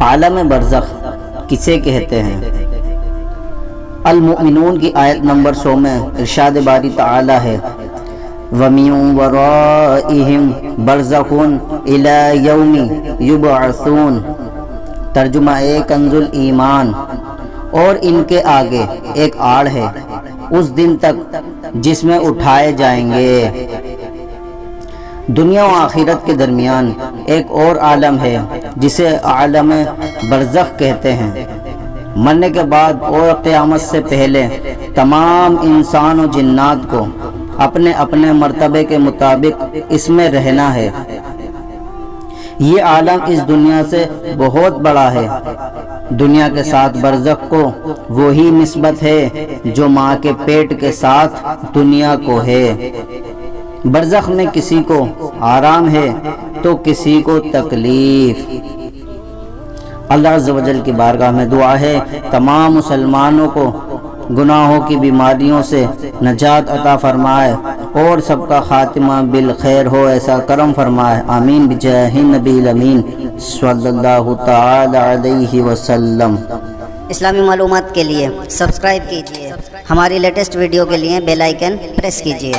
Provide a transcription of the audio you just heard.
عالم برزخ کسے کہتے ہیں؟ المؤمنون کی آیت نمبر 100 میں ارشاد باری تعالی ہے وَمِن وَرَائِهِمْ بَرْزَخٌ إِلَى يَوْمِ يُبْعَثُونَ۔ ترجمہ کنز الایمان، اور ان کے آگے ایک آڑ ہے اس دن تک جس میں اٹھائے جائیں گے۔ دنیا و آخرت کے درمیان ایک اور عالم ہے جسے عالم برزخ کہتے ہیں۔ مرنے کے بعد اور قیامت سے پہلے تمام انسان و جنات کو اپنے اپنے مرتبے کے مطابق اس میں رہنا ہے۔ یہ عالم اس دنیا سے بہت بڑا ہے۔ دنیا کے ساتھ برزخ کو وہی نسبت ہے جو ماں کے پیٹ کے ساتھ دنیا کو ہے۔ برزخ میں کسی کو آرام ہے تو کسی کو تکلیف۔ اللہ عز و جل کی بارگاہ میں دعا ہے تمام مسلمانوں کو گناہوں کی بیماریوں سے نجات عطا فرمائے اور سب کا خاتمہ بالخیر ہو، ایسا کرم فرمائے، آمین بجاہ نبی الامین صلی اللہ تعالی علیہ وسلم۔ اسلامی معلومات کے لیے سبسکرائب کیجئے، ہماری لیٹسٹ ویڈیو کے لیے بیل آئیکن پریس کیجئے۔